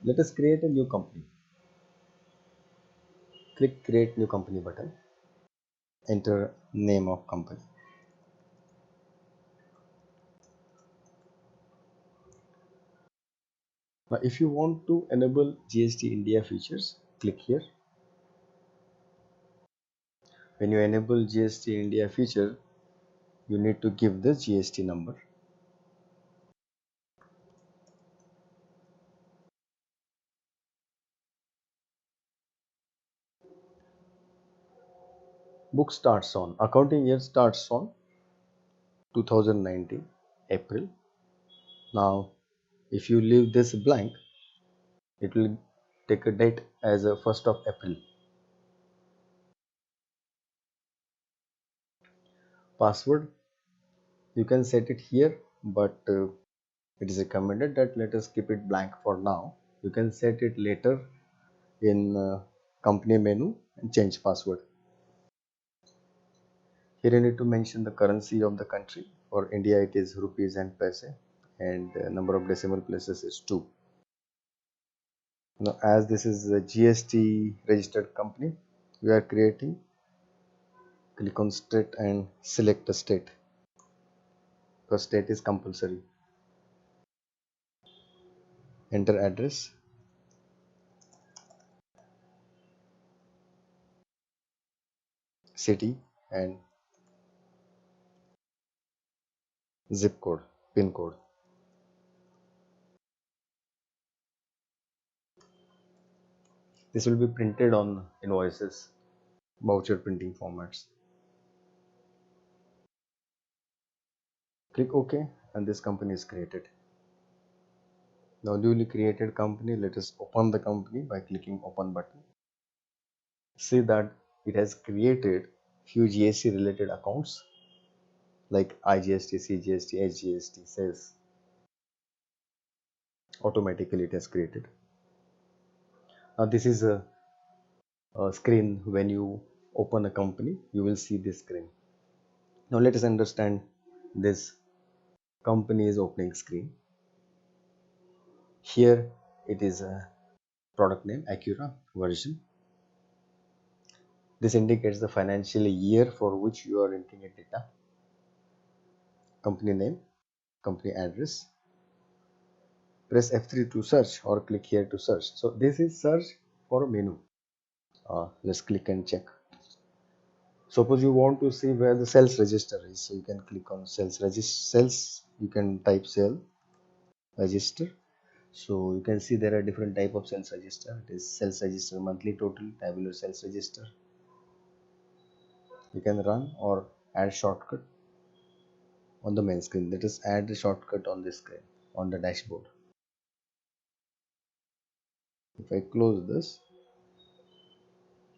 Let us create a new company. Click create new company button. Enter name of company. Now if you want to enable GST India features, click here. When you enable GST India feature, you need to give the GST number. Book starts on, accounting year starts on 2019 April. Now if you leave this blank, it will take a date as a 1st of April. Password, you can set it here, but it is recommended that let us keep it blank for now. You can set it later in company menu and change password. Here you need to mention the currency of the country. For India it is rupees and paise, and number of decimal places is 2. Now as this is a GST registered company we are creating, click on state and select a state, because state is compulsory. Enter address, city and zip code, pin code. This will be printed on invoices, voucher printing formats. Click OK and this company is created. Now newly created company, let us open the company by clicking open button. See that it has created few GST related accounts like IGST, CGST, HGST, sales. Automatically it has created. Now this is a screen. When you open a company you will see this screen. Now let us understand this company's opening screen. Here it is a product name Acura version. This indicates the financial year for which you are entering a data. Company name, company address. Press F3 to search or click here to search. So this is search for a menu. Let's click and check. Suppose you want to see where the sales register is, so you can click on sales register. Sales, you can type sale register. So you can see there are different type of sales register. It is sales register monthly total, tabular sales register. You can run or add shortcut on the main screen. Let us add the shortcut on this screen on the dashboard. If I close this,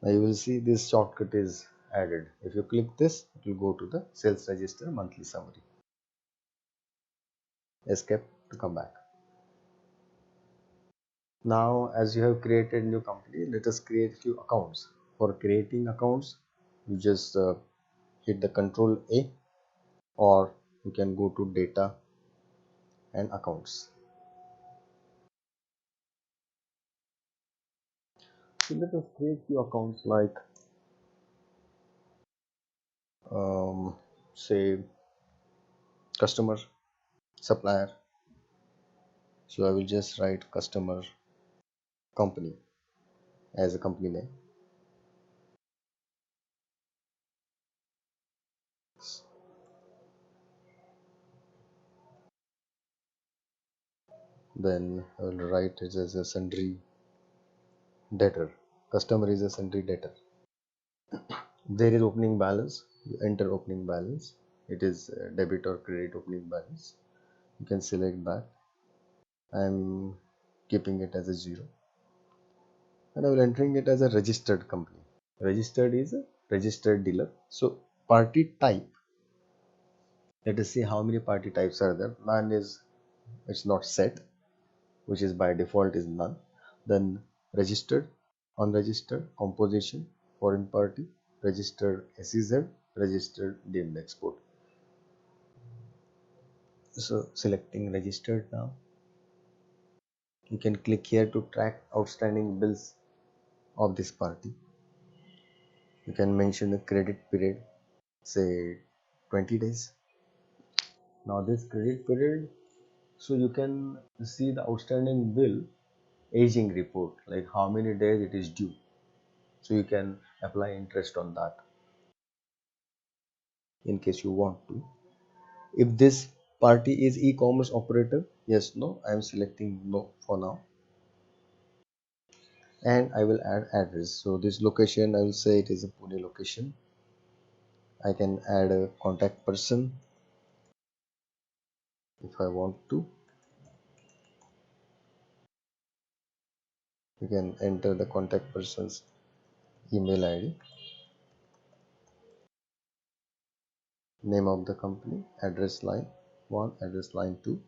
now you will see this shortcut is added. If you click this, it will go to the sales register monthly summary. Escape to come back. Now as you have created new company, let us create few accounts. For creating accounts, you just hit the Control A, or you can go to data and accounts. So let us create few accounts like say customer, supplier. So I will just write customer company as a company name. Then I will write it as a sundry debtor. Customer is a sundry debtor. There is opening balance. You enter opening balance. It is debit or credit opening balance. You can select that. I am keeping it as a 0, and I will entering it as a registered company. Registered is a registered dealer. So party type, let us see how many party types are there. None is, it's not set, which is by default is none. Then registered, unregistered, composition, foreign party, registered SEZ, registered deemed export. So selecting registered now. You can click here to track outstanding bills of this party. You can mention the credit period, say 20 days. Now this credit period, so you can see the outstanding bill aging report, like how many days it is due. So you can apply interest on that in case you want to. If this party is e-commerce operator, yes, no, I am selecting no for now. And I will add address. So this location, I will say it is a Pune location. I can add a contact person if I want to. You can enter the contact person's email ID, name of the company, address line 1, address line 2.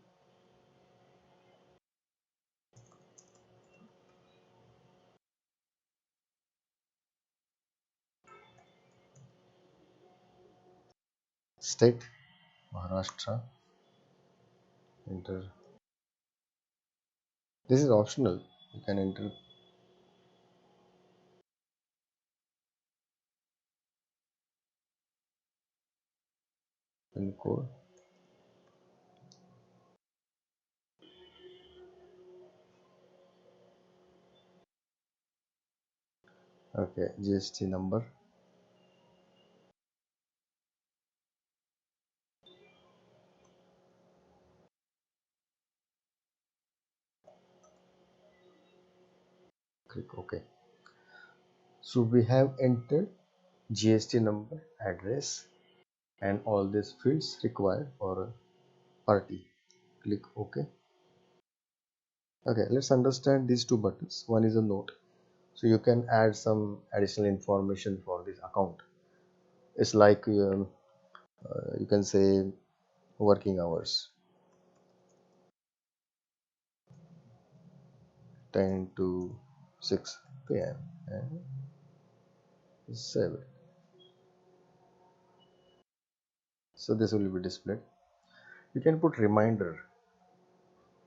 State Maharashtra. Enter. This is optional. You can enter pin code. Okay, GST number. Click OK. So we have entered GST number, address, and all these fields required for a party. Click OK. Okay, let's understand these two buttons. One is a note. So you can add some additional information for this account. It's like you can say working hours, 10 to 6 p.m. and 7. So this will be displayed. You can put reminder.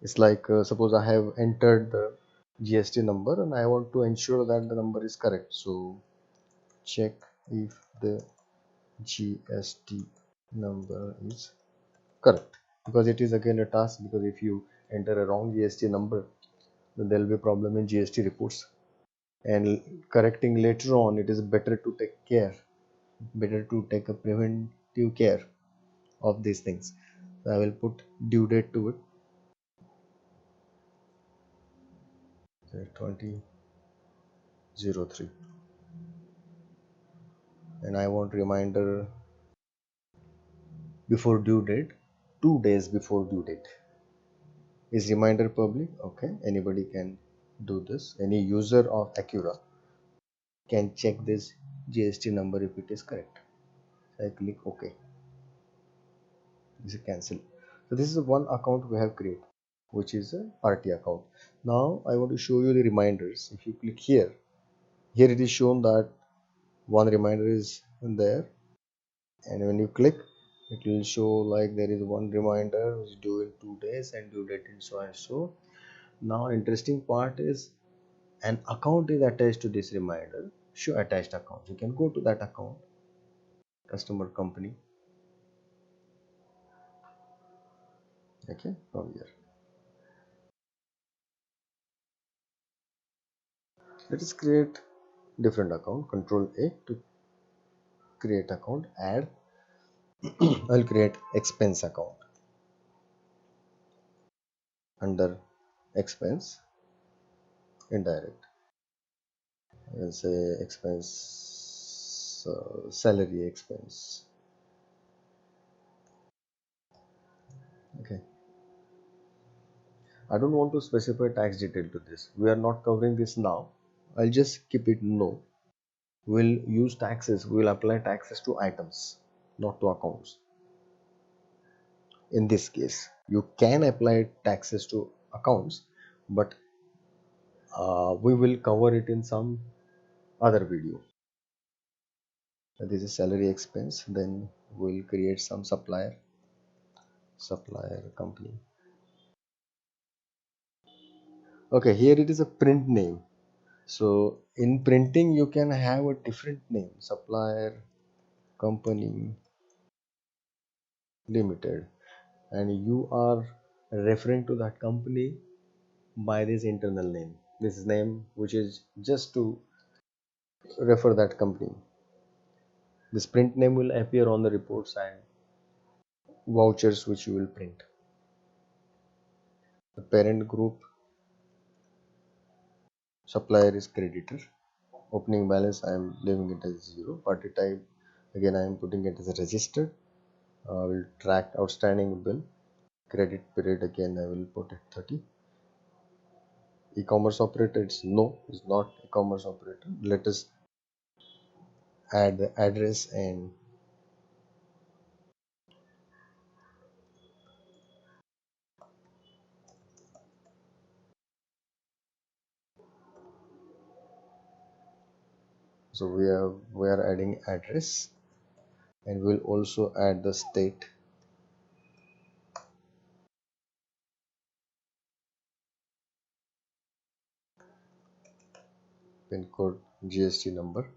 It's like suppose I have entered the GST number and I want to ensure that the number is correct. So check if the GST number is correct, because it is again a task, because if you enter a wrong GST number, then there will be a problem in GST reports, and correcting later on, it is better to take a preventive care of these things. So I will put due date to it, 2003, and I want reminder before due date, 2 days before due date. Is reminder public? Okay, anybody can do this. Any user of Acura can check this GST number if it is correct. So I click OK. This is cancel. So this is one account we have created, which is a party account. Now I want to show you the reminders. If you click here, it is shown that one reminder is there, and when you click, it will show like there is one reminder which is due in 2 days and due date in so and so. Now interesting part is an account is attached to this reminder. Show attached account. You can go to that account, customer company. Okay, from here. Let us create different account. Control A to create account. Add. I'll create expense account. Under expense, indirect. I'll say expense, salary expense. Okay. I don't want to specify tax detail to this. We are not covering this now. I'll just keep it no. We'll use taxes. We'll apply taxes to items, not to accounts. In this case, you can apply taxes to accounts, but we will cover it in some other video. This is salary expense. Then we'll create some supplier company. Okay, here it is a print name. So in printing, you can have a different name: supplier, company, limited, and you are referring to that company by this internal name. This is name which is just to refer that company. This print name will appear on the reports and vouchers which you will print. The parent group supplier is creditor. Opening balance I am leaving it as 0. Party type again I am putting it as a registered. Will track outstanding bill. Credit period again I will put it 30. E-commerce operator, it's no, it's not e-commerce operator. Let us add the address, and so we are adding address, and we'll also add the state. Pin code, GST number.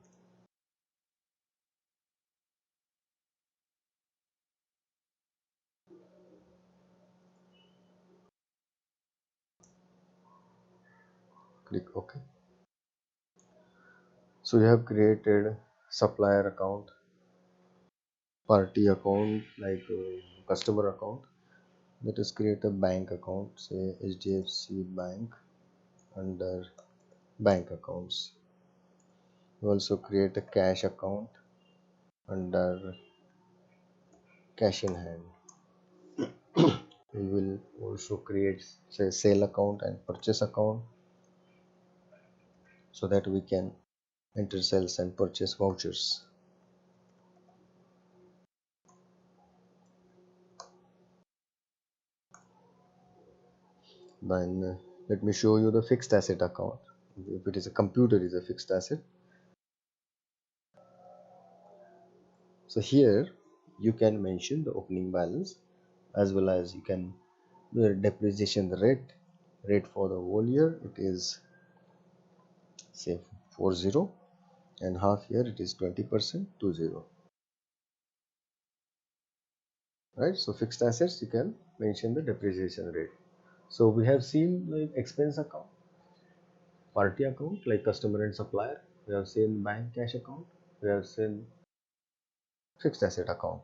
Click OK. So you have created supplier account, party account, like customer account. Let us create a bank account, say HDFC Bank. Under bank accounts, we also create a cash account under cash in hand. We will also create, say, sale account and purchase account, so that we can enter sales and purchase vouchers. Then let me show you the fixed asset account. If it is a computer, is a fixed asset. So here you can mention the opening balance, as well as you can the depreciation rate for the whole year. It is say 40, and half year it is 20% to 0. Right, so fixed assets you can mention the depreciation rate. So we have seen the expense account, party account like customer and supplier. We have seen bank cash account. We have seen fixed asset account.